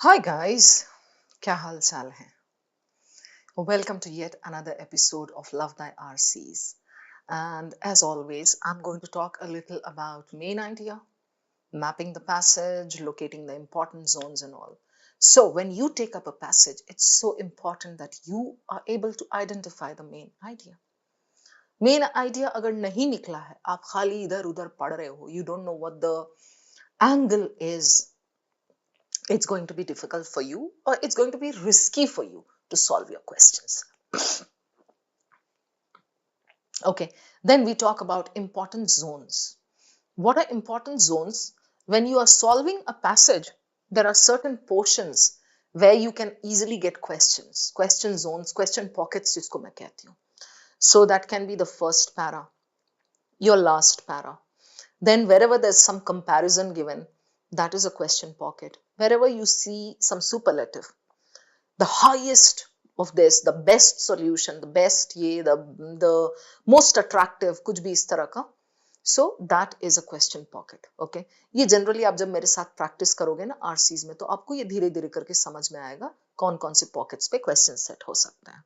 Hi guys, क्या हाल चाल है? Welcome to yet another episode of Love Thy RCs. And as always, I'm going to talk a little about main idea, mapping the passage, locating the important zones and all. So when you take up a passage, it's so important that you are able to identify the main idea. Main idea अगर नहीं निकला है, आप खाली इधर उधर पढ़ रहे हो, you don't know what the angle is, it's going to be difficult for you or it's going to be risky for you to solve your questions. Okay, then we talk about important zones. What are important zones? When you are solving a passage, there are certain portions where you can easily get questions, question zones, question pockets जिसको मैं कहती हूँ. So that can be the first para, your last para. Then wherever there's some comparison given, that is a question pocket. Wherever you see some superlative, the highest of this, the best solution, the best ये, the most attractive, कुछ भी इस तरह का. So that is a question pocket. Okay, ये generally आप जब मेरे साथ practice करोगे ना RCs में, तो आपको ये धीरे धीरे करके समझ में आएगा कौन कौन से pockets पे question set हो सकते हैं.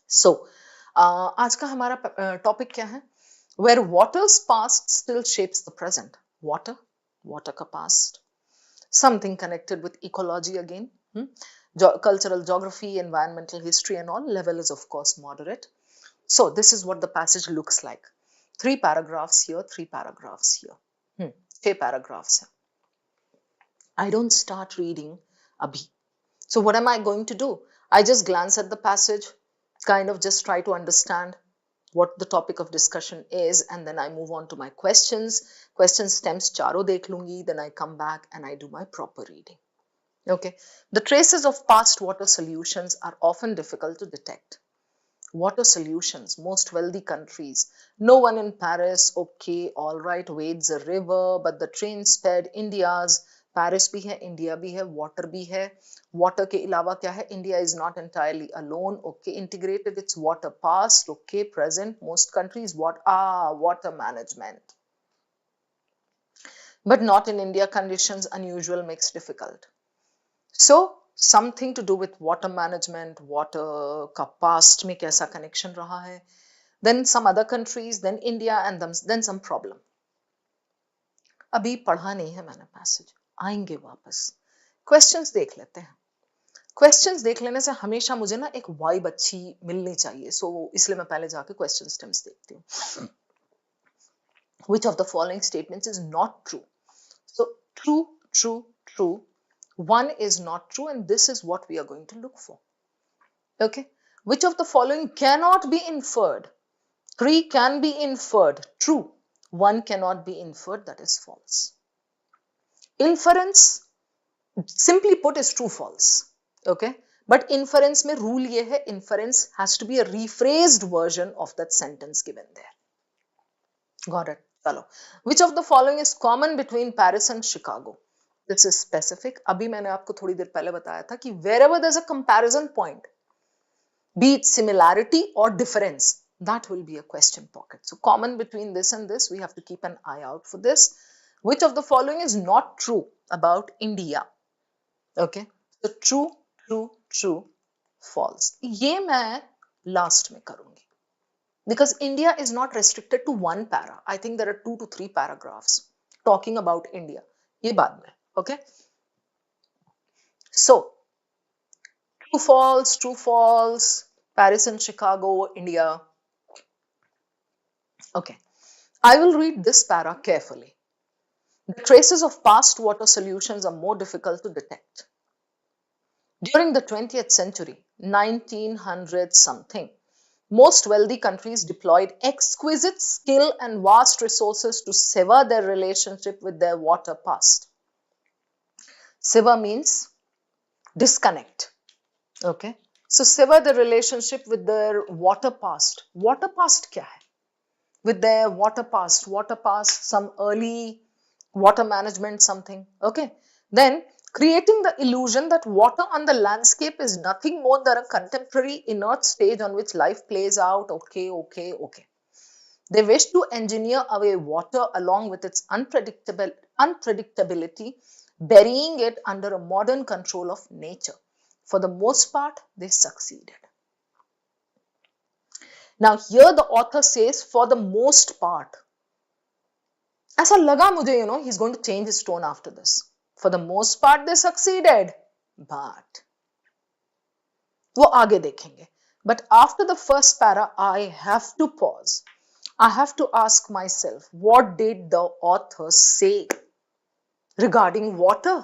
So आज का हमारा topic क्या है? Where water's past still shapes the present. Water का past. Something connected with ecology again. Cultural geography, environmental history and all. Level is of course moderate. So this is what the passage looks like. 3 paragraphs here, 3 paragraphs here. 6 paragraphs. I don't start reading abhi. So what am I going to do? I just glance at the passage, kind of just try to understand what the topic of discussion is, and then I move on to my questions. Question stems charo dekh lungi, then I come back and I do my proper reading. Okay. The traces of past water solutions are often difficult to detect. Water solutions, most wealthy countries. No one in Paris, okay, all right, wades a river, but the train spared India's. Paris भी है, India भी है, water भी है. Water के अलावा क्या है? India is not entirely alone, okay, integrated its water past, okay, present, most countries, water management. But not in India, conditions unusual makes difficult. So something to do with water management, water का past में कैसा connection रहा है, then some other countries, then India and then some problem. अभी पढ़ा नहीं है मैंने passage, आएंगे वापस. Questions देख लेते हैं. Questions देख लेने से हमेशा मुझे ना एक vibe अच्छी मिलनी चाहिए, so इसलिए मैं पहले जाके question stems देखती हूँ. Which of the following statements is not true? So true. One is not true, and this is what we are going to look for. Okay. Which of the following cannot be inferred? 3 can be inferred. True. 1 cannot be inferred. That is false. Inference, simply put, is true false. Okay. But inference में rule ये है, inference has to be a rephrased version of that sentence given there. Got it. चलो. Which of the following is common between Paris and Chicago? This is specific. अभी मैंने आपको थोड़ी देर पहले बताया था कि wherever there's a comparison point, be it similarity or difference, that will be a question pocket. So common between this and this, we have to keep an eye out for this. Which of the following is not true about India? Okay, so true, false. ये मैं last में करूंगी. Because India is not restricted to one para. I think there are 2 to 3 paragraphs talking about India. ये बाद में, okay? So, true, false, Paris and Chicago, India. Okay, I will read this para carefully. The traces of past water solutions are more difficult to detect. During the 20th century, 1900 something, most wealthy countries deployed exquisite skill and vast resources to sever their relationship with their water past. Sever means disconnect. Okay. So sever the relationship with their water past. Water past क्या है? With their water past, some early water management something. Okay. Then creating the illusion that water on the landscape is nothing more than a contemporary inert stage on which life plays out. Okay. They wish to engineer away water along with its unpredictability burying it under a modern control of nature. For the most part, they succeeded. Now here the author says, for the most part. ऐसा लगा मुझे, he's going to change his tone after this. For the most part, they succeeded. But वो आगे देखेंगे. But after the first para, I have to pause. I have to ask myself, what did the author say regarding water?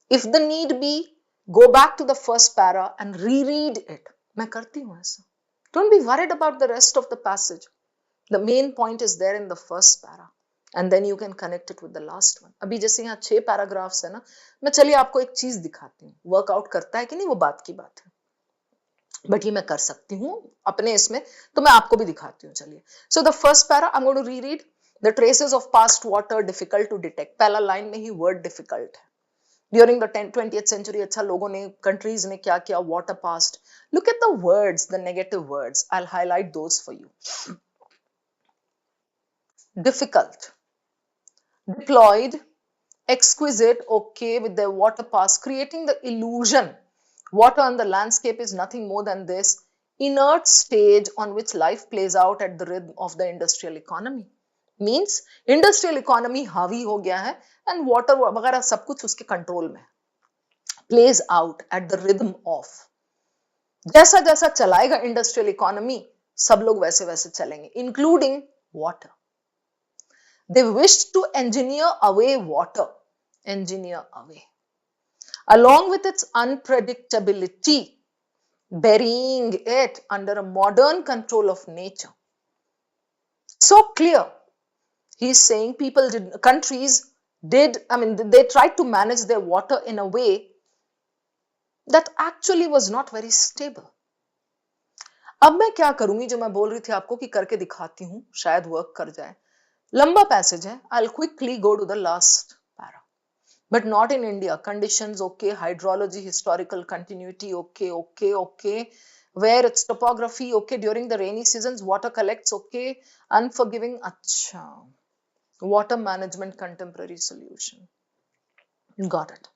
If the need be, go back to the first para and reread it. मैं करती हूँ ऐसा. Don't be worried about the rest of the passage. The main point is there in the first para. And then you can connect it with the last one. अभी जैसे यहाँ 6 paragraphs है ना, मैं चलिए आपको एक चीज दिखाती हूँ. वर्कआउट करता है कि नहीं वो बात की बात है. बट ये मैं कर सकती हूँ अपने इसमें, तो मैं आपको भी दिखाती हूँ. चलिए. So the first para I am going to reread. The traces of past water difficult to detect. पहला लाइन में ही वर्ड डिफिकल्ट है. ड्यूरिंग द 20th century, अच्छा लोगों ने, कंट्रीज ने क्या किया, water past. Look at the words, the negative words. I will highlight those for you. Difficult, deployed, exquisite, okay, with their water pass, creating the illusion water on the landscape is nothing more than this inert stage on which life plays out at the rhythm of the industrial economy. Means industrial economy हावी हो गया है and water वगैरह सब कुछ उसके control में. Plays out at the rhythm of. जैसा जैसा चलाएगा इंडस्ट्रियल इकोनॉमी, सब लोग वैसे वैसे चलेंगे, including water. They wished to engineer away water, engineer away, along with its unpredictability, burying it under a modern control of nature. So clear. He's saying countries did, they tried to manage their water in a way that actually was not very stable. अब मैं क्या करूंगी, जो मैं बोल रही थी आपको कि करके दिखाती हूं, शायद वर्क कर जाए. लंबा पैसेज है. I'll quickly go to the last para. But not in India. Conditions, okay. Hydrology, historical continuity, okay. Where it's topography, okay. During the rainy seasons, water collects, okay. Unforgiving, acha. Water management, contemporary solution. Got it.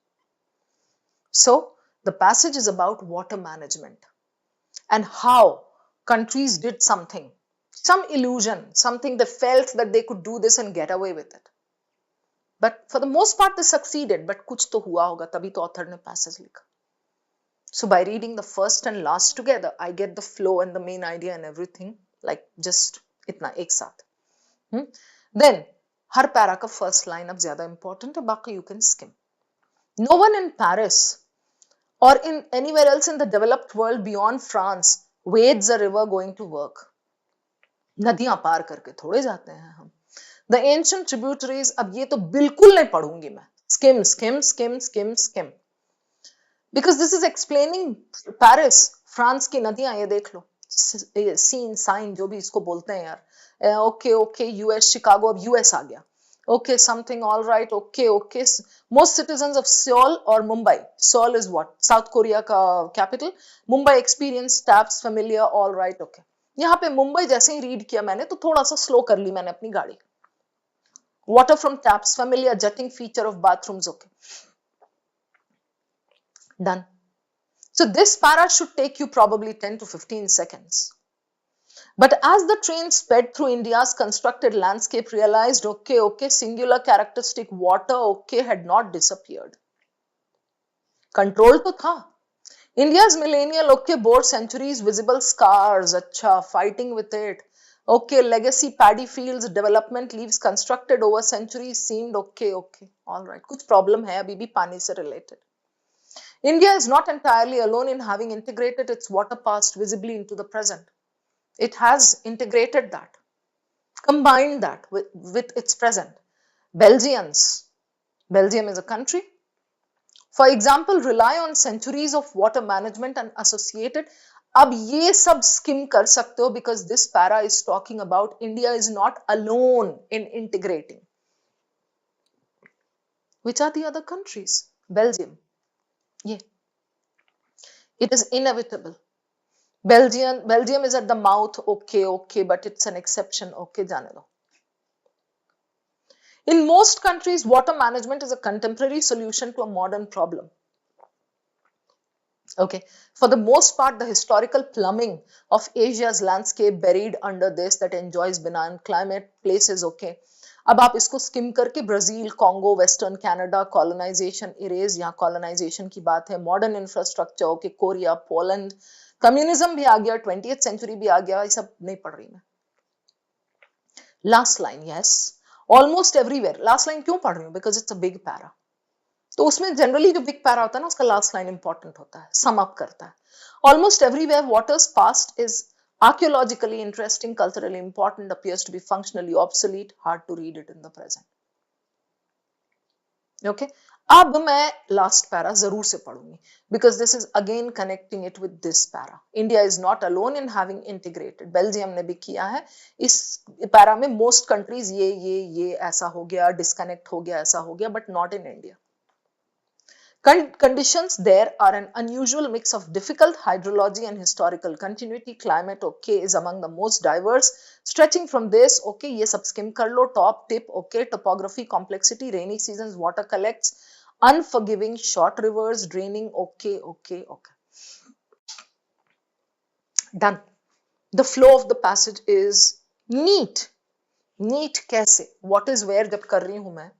So, the passage is about water management and how countries did something. Some illusion, something they felt that they could do this and get away with it. But for the most part, they succeeded. But कुछ तो हुआ होगा, तभी तो author ने passage लिखा. So by reading the first and last together, I get the flow and the main idea and everything, like just इतना एक साथ. Then हर para का first line अब ज़्यादा important है, बाकी you can skim. No one in Paris or in anywhere else in the developed world beyond France wades a river going to work. नदियां पार करके थोड़े जाते हैं हम. The ancient tributaries, अब ये तो बिल्कुल नहीं पढ़ूंगी मैं. Skim. Because this is explaining Paris, France की नदियां, ये देख लो. Sign, जो भी इसको बोलते हैं यार. Okay, US, Chicago, अब US आ गया. Okay, something, all right, okay. Most citizens of Seoul or Mumbai. Seoul is what? South Korea का capital. Mumbai experience taps familiar, all right, okay. यहाँ पे मुंबई जैसे ही रीड किया मैंने, तो थोड़ा सा स्लो कर ली मैंने अपनी गाड़ी. Water from taps, familiar jetting feature of bathrooms, okay. Done. So this para should take you probably 10 to 15 seconds. But as the train sped through India's constructed landscape, realized, okay, singular characteristic water, okay, had not disappeared. Control तो था. India's millennial, okay, bore centuries, visible scars, acha, fighting with it. Okay, legacy paddy fields, development leaves constructed over centuries seemed okay. All right, कुछ problem है अभी भी पानी से related. India is not entirely alone in having integrated its water past visibly into the present. It has integrated that, combined that with its present. Belgium is a country, for example, rely on centuries of water management and associated. अब ये सब skim कर सकते हो, because this para is talking about India is not alone in integrating. Which are the other countries? Belgium. Yeah. It is inevitable. Belgium is at the mouth, okay, but it's an exception, okay, जाने दो. In most countries, water management is a contemporary solution to a modern problem. Okay, for the most part, the historical plumbing of Asia's landscape buried under this that enjoys benign climate places. Okay, अब आप इसको skim करके Brazil, Congo, western Canada, colonisation erase, यहाँ colonisation की बात है, modern infrastructure, okay, Korea, Poland, communism भी आ गया, 20th सेंचुरी भी आ गया, ये सब नहीं पढ़ रही मैं. Last line, yes, almost everywhere. Last line क्यों पढ़ रही हूँ? Because it's a big para. तो उसमें जनरली जो बिग पैरा होता है ना, उसका लास्ट लाइन इंपॉर्टेंट होता है, सम अप करता है. Almost everywhere waters past is archaeologically interesting, culturally important, appears to be functionally obsolete, hard to read it in the present. Okay, अब मैं लास्ट पैरा जरूर से पढ़ूंगी because this is again connecting it with this para. India is not alone in having integrated. Belgium ने भी किया है. इस para में most countries ये ऐसा हो गया, disconnect हो गया, ऐसा हो गया, but not in India. Conditions there are an unusual mix of difficult hydrology and historical continuity. Climate, okay, is among the most diverse, stretching from this, okay, ये सब skim कर लो, top tip, okay, topography, complexity, rainy seasons, water collects, unforgiving, short rivers, draining, okay. Done. The flow of the passage is neat. Neat कैसे? What is where जब कर रही हूं मैं,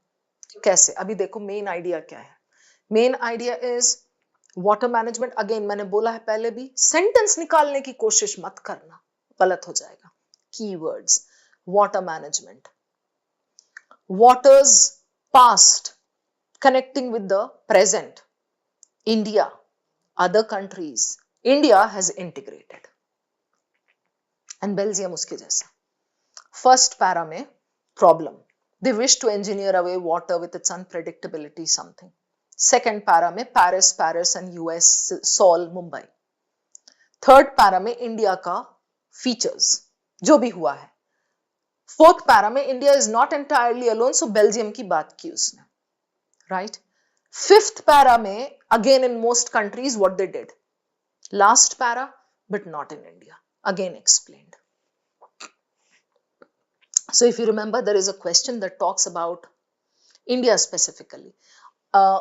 कैसे? अभी देखो main idea क्या है. Main idea is water management. Again मैंने बोला है पहले भी, सेंटेंस निकालने की कोशिश मत करना, गलत हो जाएगा. Keywords, water management, waters past connecting with the present, India, other countries, India has integrated, and Belgium उसके जैसा. फर्स्ट पैरा में problem, they wish to engineer away water with its unpredictability something. Second para में Paris and US, Seoul, Mumbai. Third para में India का features, जो भी हुआ है. फोर्थ पैरा में India is not entirely alone, so Belgium की बात की उसने, राइट. फिफ्थ पैरा में again in most countries what they did. Last para but not in India, again explained. So if you remember, there is a question that talks about India specifically.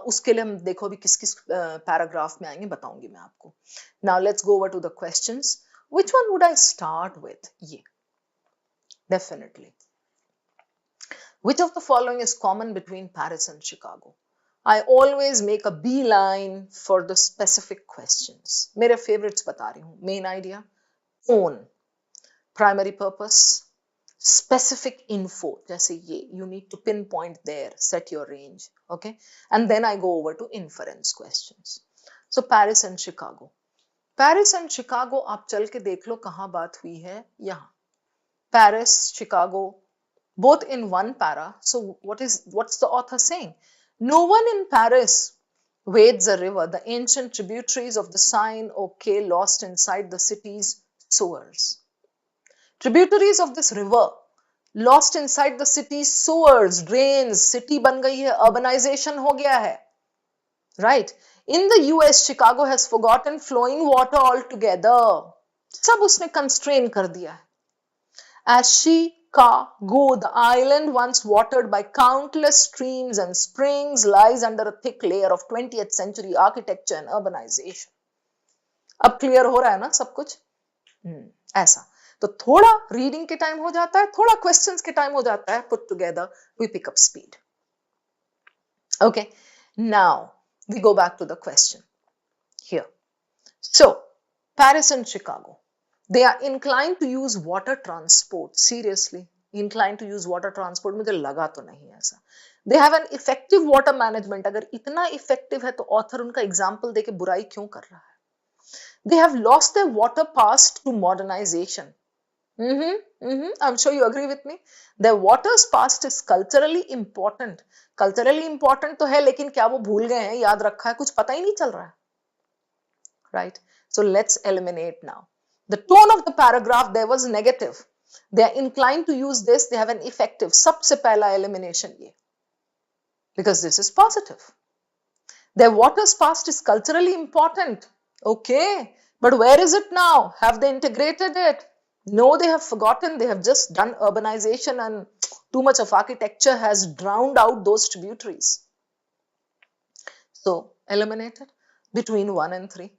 उसके लिए हम देखो अभी किस किस paragraph में आएंगे, बताऊंगी मैं आपको. Now let's go over to the questions. Which one would I start with? ये definitely, which of the following is common between Paris and Chicago? I always make a beeline for the specific questions. मेरे favourites बता रही हूँ. Main idea, own, primary purpose, specific info, जैसे ये, you need to pinpoint there, set your range, okay, and then I go over to inference questions. So Paris and Chicago. Paris and Chicago आप चल के देख लो कहाँ बात हुई है. यहाँ Paris, Chicago, both in one para. So what's the author saying? No one in Paris wades the river, the ancient tributaries of the Seine, okay, lost inside the city's sewers. Tributaries of this river lost inside the city's sewers, drains. City बन गई है, urbanization हो गया है, right? In the US, Chicago has forgotten flowing water altogether. सब उसने constrain कर दिया है. As Chicago, the island once watered by countless streams and springs, lies under a thick layer of 20th century architecture and urbanization. अब clear हो रहा है ना सब कुछ? ऐसा. तो थोड़ा रीडिंग के टाइम हो जाता है, थोड़ा क्वेश्चंस के टाइम हो जाता है, put together we pick up speed. Okay, now we go back to the question here. So Paris and Chicago, they are inclined to use water transport. Seriously inclined to use water transport? मुझे लगा तो नहीं ऐसा. They have an effective water management. अगर इतना effective है तो author उनका एग्जाम्पल देके बुराई क्यों कर रहा है? They have lost their water past to modernization. I'm sure you agree with me. Their water's past is culturally important. Culturally important तो है, लेकिन क्या वो भूल गए हैं, याद रखा है, कुछ पता ही नहीं चल रहा है, right? So let's eliminate now. The tone of the paragraph there was negative. They are inclined to use this. They have an effective. सबसे पहला elimination ये, because this is positive. Their water's past is culturally important. Okay, but where is it now? Have they integrated it? No, they have forgotten. They have just done urbanization and Too much of architecture has drowned out those tributaries. So eliminated between 1 and 3.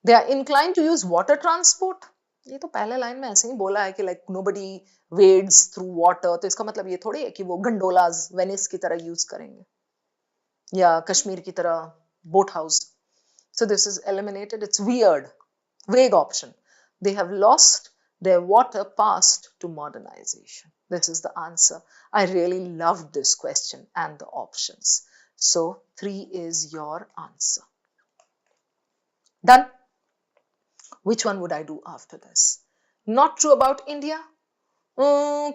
They are inclined to use water transport. ये तो पहले line में ऐसे ही बोला है कि like nobody wades through water. तो इसका मतलब ये थोड़ी है कि वो गंडोलाज वेनिस की तरह यूज करेंगे या कश्मीर की तरह boat house. So this is eliminated. It's weird, vague option. They have lost their water past to modernization. This is the answer. I really loved this question and the options. So 3 is your answer. Done. Which one would I do after this? Not true about India?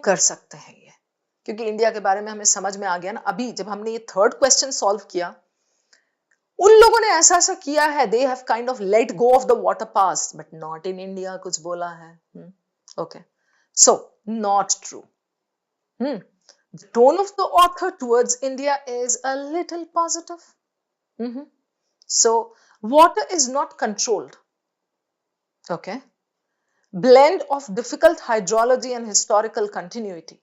कर सकते हैं ये, क्योंकि India के बारे में हमें समझ में आ गया ना. अभी जब हमने ये थर्ड क्वेश्चन सॉल्व किया, उन लोगों ने ऐसा ऐसा किया है, they have kind of let go of the water pass, but not in India कुछ बोला है. Okay, so not true. The tone of the author towards India is a little positive. So water is not controlled. Okay, blend of difficult hydrology and historical continuity.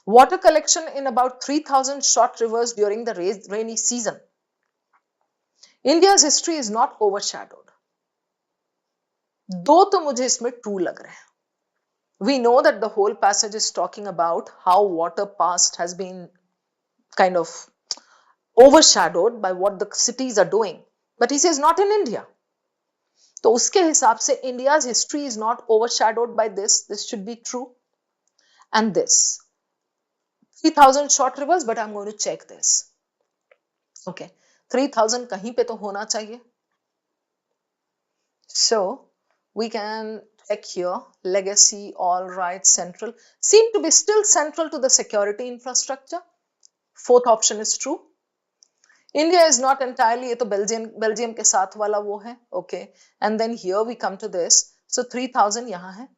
Water collection in about 3,000 short rivers during the rainy season. India's history is not overshadowed. दो तो मुझे इसमें true लग रहे हैं. We know that the whole passage is talking about how water past has been kind of overshadowed by what the cities are doing. But he says not in India. तो उसके हिसाब से India's history is not overshadowed by this. This should be true. And this 3,000 short rivers, but I'm going to check this. Okay, 3,000 कहीं पे तो होना चाहिए. So we can check here. Legacy, all right, central seem to be still central to the security infrastructure. Fourth option is true. India is not entirely, ये तो Belgium के साथ वाला वो है. Okay, and then here we come to this. So 3,000 यहाँ है.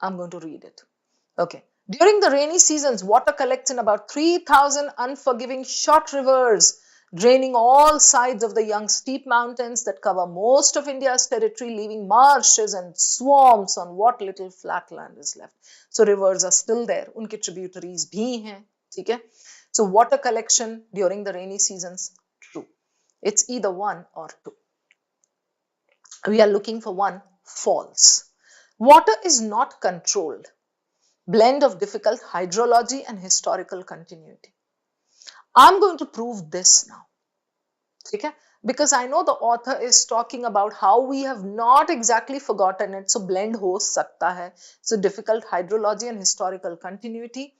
I'm going to read it. Okay. During the rainy seasons, water collects in about 3,000 unforgiving short rivers, draining all sides of the young steep mountains that cover most of India's territory, leaving marshes and swamps on what little flat land is left. So rivers are still there. उनके tributaries भी हैं. ठीक है? So water collection during the rainy seasons, true. It's either 1 or 2. We are looking for 1, false. Water is not controlled. Blend of difficult hydrology and historical continuity. I'm going to prove this now. Okay? Because I know the author is talking about how we have not exactly forgotten it. So blend ho sakta hai. So difficult hydrology and historical continuity.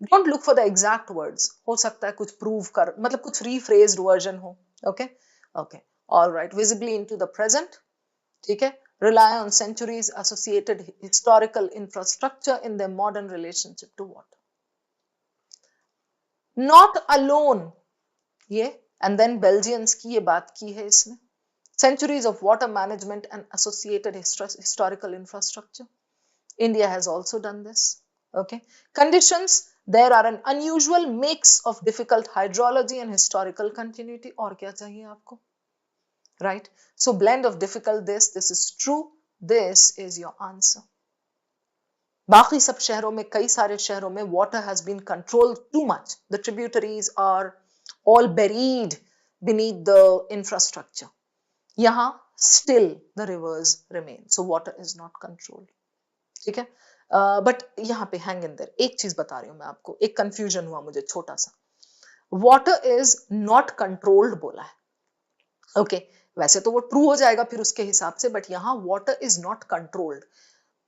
Don't look for the exact words. Ho sakta hai kuch prove kar, matlab kuch rephrased version ho. Okay? Okay. All right. Visibly into the present. Okay? Rely on centuries associated historical infrastructure in their modern relationship to water. Not alone, ये and then Belgians की ये बात की है इसने. Centuries of water management and associated historical infrastructure. India has also done this. Okay. Conditions, there are an unusual mix of difficult hydrology and historical continuity. और क्या चाहिए आपको? Right? So blend of difficult this is true. This is your answer. बाकी सब शहरों में, कई सारे शहरों में water has been controlled too much. The tributaries are all buried beneath the infrastructure. यहाँ still the rivers remain. So water is not controlled. ठीक है? But यहाँ पे hang in there. एक चीज बता रही हूँ मैं आपको. एक confusion हुआ मुझे छोटा सा. Water is not controlled बोला है. Okay. वैसे तो वो ट्रू हो जाएगा फिर उसके हिसाब से, बट यहाँ water is not controlled.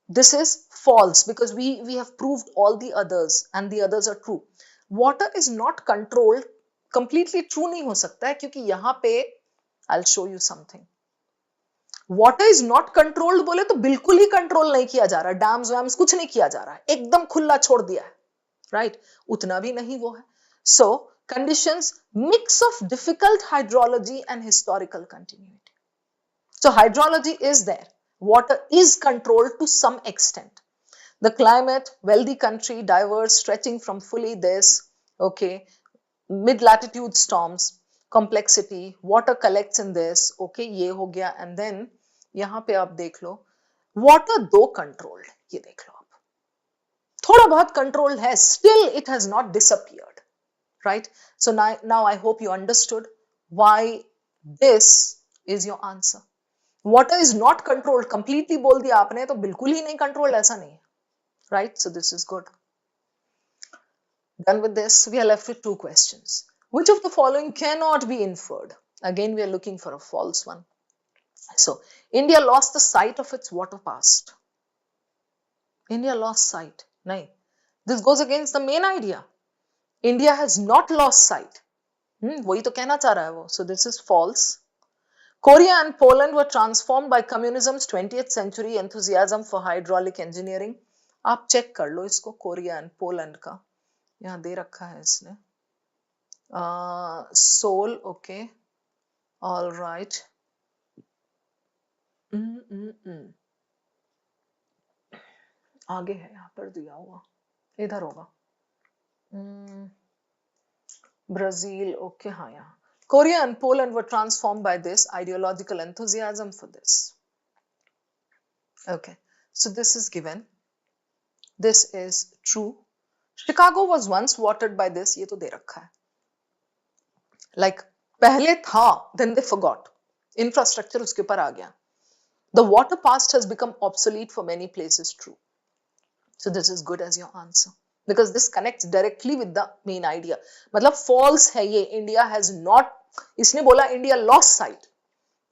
This is false because we have proved all the others and the others are true. Water is not controlled completely true नहीं हो सकता है, क्योंकि यहाँ पे I will show you something. Water is not controlled बोले तो बिल्कुल ही कंट्रोल नहीं किया जा रहा. डैम्स वैम्स कुछ नहीं किया जा रहा है, एकदम खुला छोड़ दिया है. राइट? उतना भी नहीं वो है. सो conditions, mix of difficult hydrology and historical continuity. So hydrology is there. Water is controlled to some extent. The climate, wealthy country, diverse, stretching from fully this, okay, mid-latitude storms, complexity, water collects in this, okay, ये हो गया. And then यहाँ पे आप देख लो, water दो controlled, ये देख लो आप. थोड़ा बहुत controlled है, still it has not disappeared, right? So now I hope you understood why this is your answer. Water is not controlled, completely बोल दिया आपने तो बिल्कुल ही नहीं controlled, ऐसा नहीं है, right? So this is good. Done with this, we are left with two questions. Which of the following cannot be inferred? Again, we are looking for a false one. So, India lost the sight of its water past. India lost sight. No. This goes against the main idea. India has not lost sight. वही तो कहना चाह रहा है वो. So, this is false. Korea and Poland were transformed by communism's 20th century enthusiasm for hydraulic engineering. आप check कर लो इसको, कोरिया एंड पोलैंड का. यहाँ दे रखा है इसने. Seoul, okay. All right. आगे है, यहाँ पर दिया हुआ, इधर होगा. Brazil, okay, हाँ यहाँ. Korea and Poland were transformed by this ideological enthusiasm for this. Okay, so this is given. This is true. Chicago was once watered by this. ये तो दे रखा है. Like पहले था, then they forgot. Infrastructure उसके ऊपर आ गया. The water past has become obsolete for many places. True. So this is good as your answer, because this connects directly with the main idea. मतलब false है ये. India has not. इसने बोला India lost sight.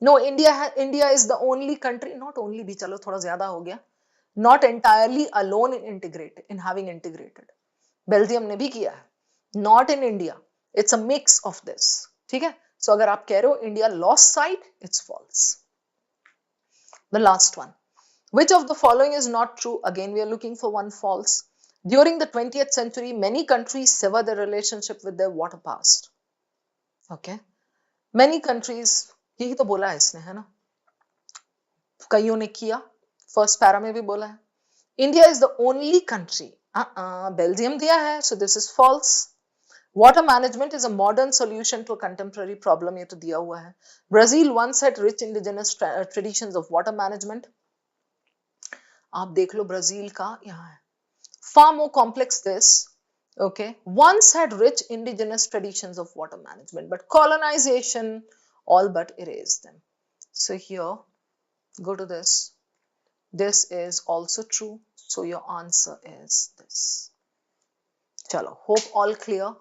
No, India is the only country. Not only भी, चलो थोड़ा ज्यादा हो गया. Not entirely alone in having integrated. Belgium ने भी किया है. Not in India. It's a mix of this. ठीक है? So अगर आप कह रहे हो India lost sight, it's false. The last one. Which of the following is not true? Again, we are looking for one false. During the 20th century, many countries sever their relationship with their water past. Okay. Many countries, यही तो बोला है इसने, है ना? कईयों ने किया. First para में भी बोला है. India is the only country. Belgium दिया है, so this is false. Water management is a modern solution to a contemporary problem. ये तो दिया हुआ है. Brazil once had rich indigenous traditions of water management. आप देख लो ब्राजील का, यहाँ है. Far more complex this. Okay, once had rich indigenous traditions of water management, but colonization all but erased them. So here, go to this. This is also true. So your answer is this. Chalo, hope all clear.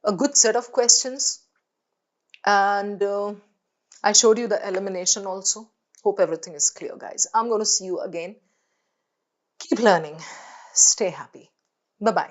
A good set of questions, and I showed you the elimination also. Hope everything is clear, guys. I'm going to see you again. Keep learning. Stay happy. Bye-bye.